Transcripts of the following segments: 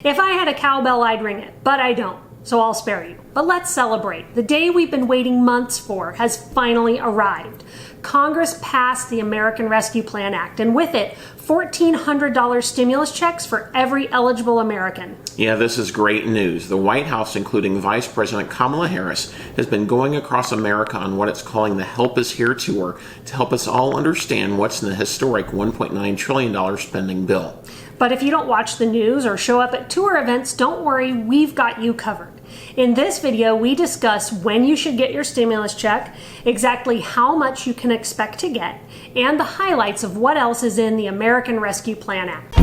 If I had a cowbell, I'd ring it, but I don't, so I'll spare you. But let's celebrate. The day we've been waiting months for has finally arrived. Congress passed the American Rescue Plan Act, and with it, $1,400 stimulus checks for every eligible American. Yeah, this is great news. The White House, including Vice President Kamala Harris, has been going across America on what it's calling the Help Us Here tour to help us all understand what's in the historic $1.9 trillion spending bill. But if you don't watch the news or show up at tour events, don't worry, we've got you covered. In this video, we discuss when you should get your stimulus check, exactly how much you can expect to get, and the highlights of what else is in the American Rescue Plan Act.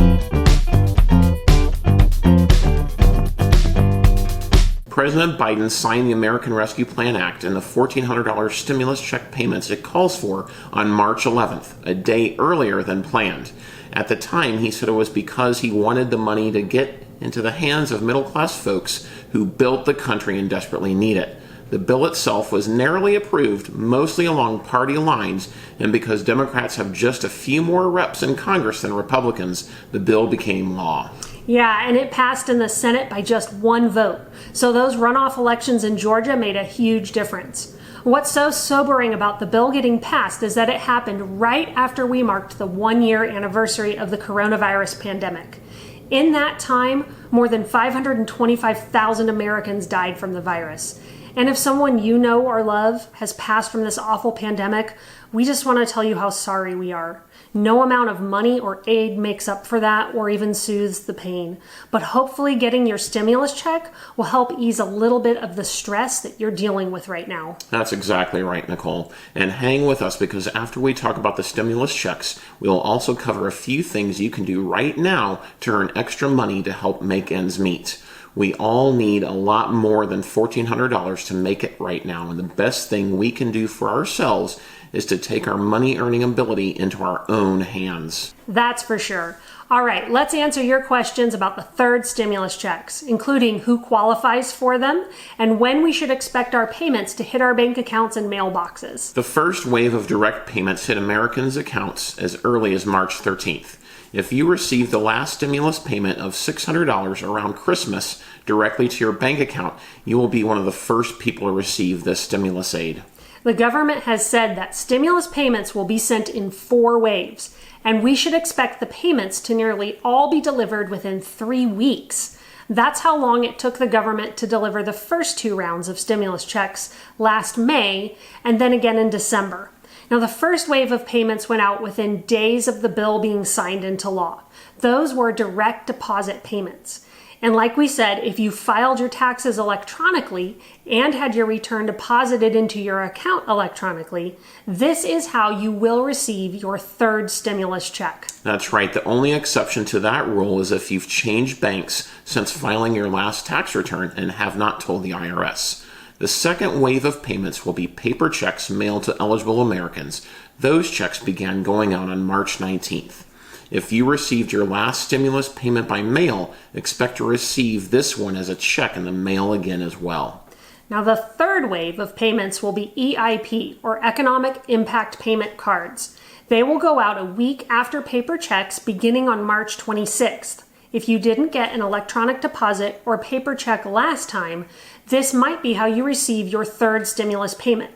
President Biden signed the American Rescue Plan Act and the $1,400 stimulus check payments it calls for on March 11th, a day earlier than planned. At the time, he said it was because he wanted the money to get into the hands of middle-class folks who built the country and desperately need it. The bill itself was narrowly approved, mostly along party lines, and because Democrats have just a few more reps in Congress than Republicans, the bill became law. Yeah, and it passed in the Senate by just one vote. So those runoff elections in Georgia made a huge difference. What's so sobering about the bill getting passed is that it happened right after we marked the 1-year anniversary of the coronavirus pandemic. In that time, more than 525,000 Americans died from the virus. And if someone you know or love has passed from this awful pandemic, we just want to tell you how sorry we are. No amount of money or aid makes up for that or even soothes the pain. But hopefully getting your stimulus check will help ease a little bit of the stress that you're dealing with right now. That's exactly right, Nicole. And hang with us because after we talk about the stimulus checks, we'll also cover a few things you can do right now to earn extra money to help make ends meet. We all need a lot more than $1,400 to make it right now, and the best thing we can do for ourselves is to take our money-earning ability into our own hands. That's for sure. All right, let's answer your questions about the third stimulus checks, including who qualifies for them and when we should expect our payments to hit our bank accounts and mailboxes. The first wave of direct payments hit Americans' accounts as early as March 13th. If you received the last stimulus payment of $600 around Christmas directly to your bank account, you will be one of the first people to receive this stimulus aid. The government has said that stimulus payments will be sent in 4 waves, and we should expect the payments to nearly all be delivered within 3 weeks. That's how long it took the government to deliver the first 2 rounds of stimulus checks last May and then again in December. Now, the first wave of payments went out within days of the bill being signed into law. Those were direct deposit payments. And like we said, if you filed your taxes electronically and had your return deposited into your account electronically, this is how you will receive your third stimulus check. That's right. The only exception to that rule is if you've changed banks since filing your last tax return and have not told the IRS. The second wave of payments will be paper checks mailed to eligible Americans. Those checks began going out on March 19th. If you received your last stimulus payment by mail, expect to receive this one as a check in the mail again as well. Now, the third wave of payments will be EIP, or Economic Impact Payment Cards. They will go out a week after paper checks beginning on March 26th. If you didn't get an electronic deposit or paper check last time, this might be how you receive your third stimulus payment.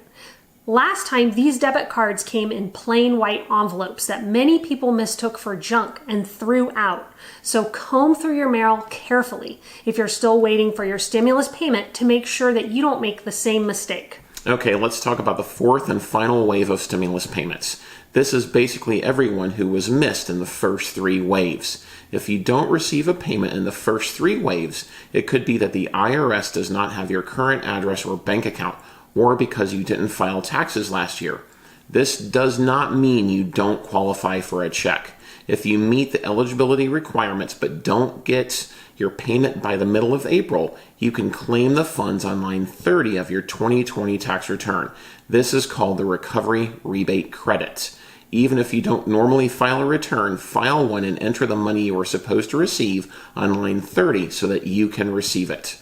Last time, these debit cards came in plain white envelopes that many people mistook for junk and threw out. So comb through your mail carefully if you're still waiting for your stimulus payment to make sure that you don't make the same mistake. Okay, let's talk about the fourth and final wave of stimulus payments. This is basically everyone who was missed in the first 3 waves. If you don't receive a payment in the first 3 waves, it could be that the IRS does not have your current address or bank account, or because you didn't file taxes last year. This does not mean you don't qualify for a check. If you meet the eligibility requirements but don't get your payment by the middle of April, you can claim the funds on line 30 of your 2020 tax return. This is called the Recovery Rebate Credit. Even if you don't normally file a return, file one and enter the money you were supposed to receive on line 30 so that you can receive it.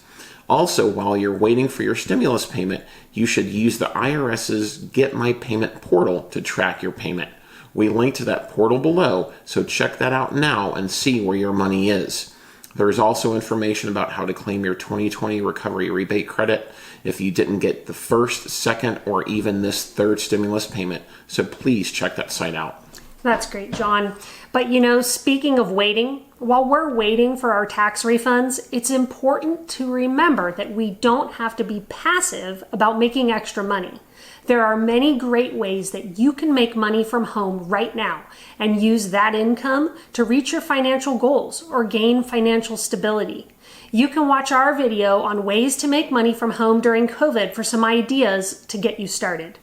Also, while you're waiting for your stimulus payment, you should use the IRS's Get My Payment portal to track your payment. We link to that portal below, so check that out now and see where your money is. There is also information about how to claim your 2020 recovery rebate credit if you didn't get the first, second, or even this third stimulus payment. So please check that site out. That's great, John. But speaking of waiting, while we're waiting for our tax refunds, it's important to remember that we don't have to be passive about making extra money. There are many great ways that you can make money from home right now and use that income to reach your financial goals or gain financial stability. You can watch our video on ways to make money from home during COVID for some ideas to get you started.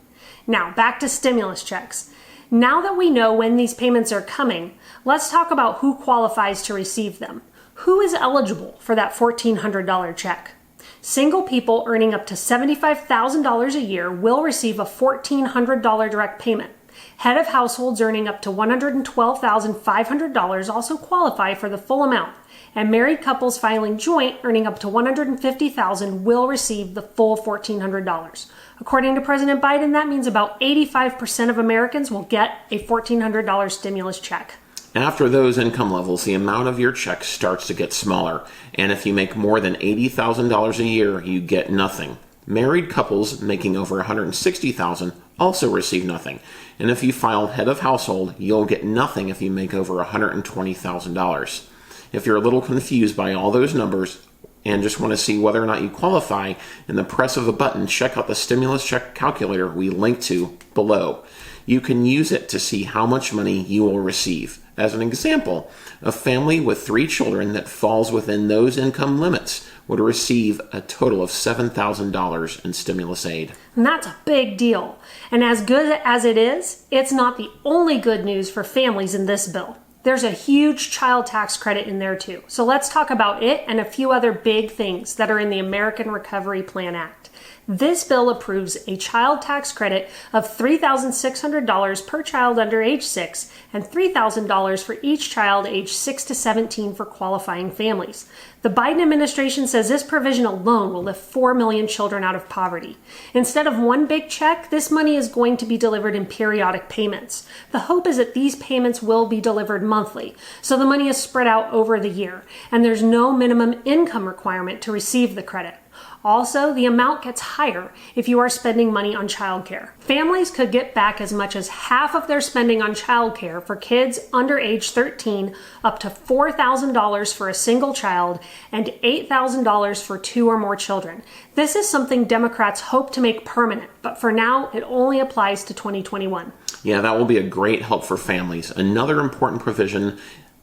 Now, back to stimulus checks. Now that we know when these payments are coming, let's talk about who qualifies to receive them. Who is eligible for that $1,400 check? Single people earning up to $75,000 a year will receive a $1,400 direct payment. Head of households earning up to $112,500 also qualify for the full amount, and married couples filing joint earning up to $150,000 will receive the full $1,400. According to President Biden, that means about 85% of Americans will get a $1,400 stimulus check. After those income levels, the amount of your check starts to get smaller, and if you make more than $80,000 a year, you get nothing. Married couples making over $160,000 also receive nothing, and if you file head of household, you'll get nothing if you make over $120,000. If you're a little confused by all those numbers and just want to see whether or not you qualify, in the press of a button, check out the stimulus check calculator we link to below. You can use it to see how much money you will receive. As an example, a family with 3 children that falls within those income limits would receive a total of $7,000 in stimulus aid. And that's a big deal. And as good as it is, it's not the only good news for families in this bill. There's a huge child tax credit in there too. So let's talk about it and a few other big things that are in the American Recovery Plan Act. This bill approves a child tax credit of $3,600 per child under age 6 and $3,000 for each child aged 6 to 17 for qualifying families. The Biden administration says this provision alone will lift 4 million children out of poverty. Instead of one big check, this money is going to be delivered in periodic payments. The hope is that these payments will be delivered monthly, so the money is spread out over the year, and there's no minimum income requirement to receive the credit. Also, the amount gets higher if you are spending money on childcare. Families could get back as much as half of their spending on childcare for kids under age 13, up to $4,000 for a single child, and $8,000 for 2 or more children. This is something Democrats hope to make permanent, but for now, it only applies to 2021. Yeah, that will be a great help for families. Another important provision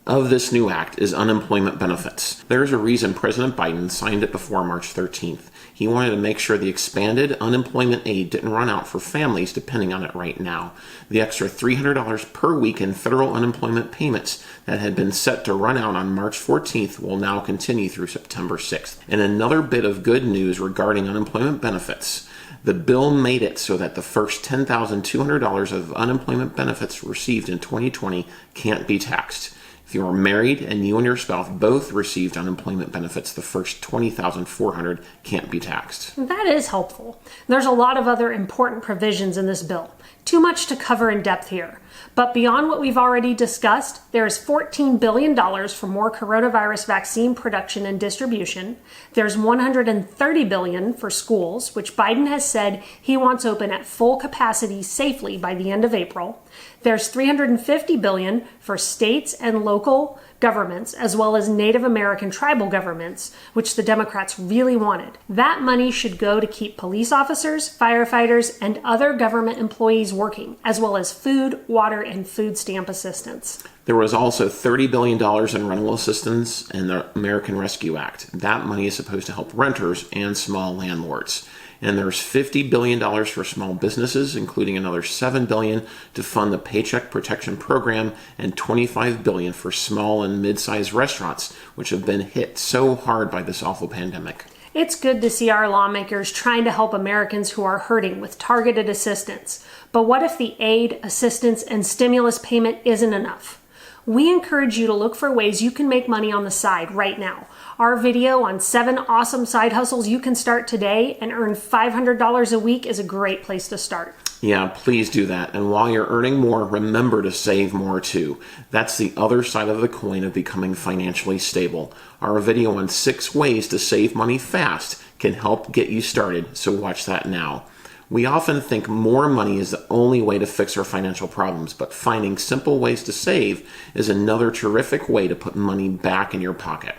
of this new act is unemployment benefits. There's a reason President Biden signed it before March 13th. He wanted to make sure the expanded unemployment aid didn't run out for families depending on it right now. The extra $300 per week in federal unemployment payments that had been set to run out on March 14th will now continue through September 6th. And another bit of good news regarding unemployment benefits. The bill made it so that the first $10,200 of unemployment benefits received in 2020 can't be taxed. If you are married and you and your spouse both received unemployment benefits, the first $20,400 can't be taxed. That is helpful. There's a lot of other important provisions in this bill. Too much to cover in depth here. But beyond what we've already discussed, there is $14 billion for more coronavirus vaccine production and distribution. There's $130 billion for schools, which Biden has said he wants open at full capacity safely by the end of April. There's $350 billion for states and local governments, as well as Native American tribal governments, which the Democrats really wanted. That money should go to keep police officers, firefighters, and other government employees working, as well as food, water, and food stamp assistance. There was also $30 billion in rental assistance in the American Rescue Act. That money is supposed to help renters and small landlords. And there's $50 billion for small businesses, including another $7 billion to fund the Paycheck Protection Program and $25 billion for small and mid-sized restaurants, which have been hit so hard by this awful pandemic. It's good to see our lawmakers trying to help Americans who are hurting with targeted assistance. But what if the aid, assistance, and stimulus payment isn't enough? We encourage you to look for ways you can make money on the side right now. Our video on 7 awesome side hustles you can start today and earn $500 a week is a great place to start. Yeah, please do that. And while you're earning more, remember to save more too. That's the other side of the coin of becoming financially stable. Our video on 6 ways to save money fast can help get you started, so watch that now. We often think more money is the only way to fix our financial problems, but finding simple ways to save is another terrific way to put money back in your pocket.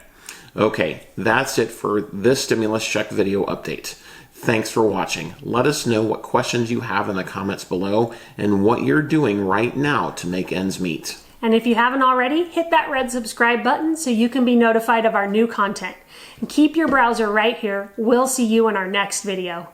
Okay, that's it for this stimulus check video update. Thanks for watching. Let us know what questions you have in the comments below and what you're doing right now to make ends meet. And if you haven't already, hit that red subscribe button so you can be notified of our new content. And keep your browser right here. We'll see you in our next video.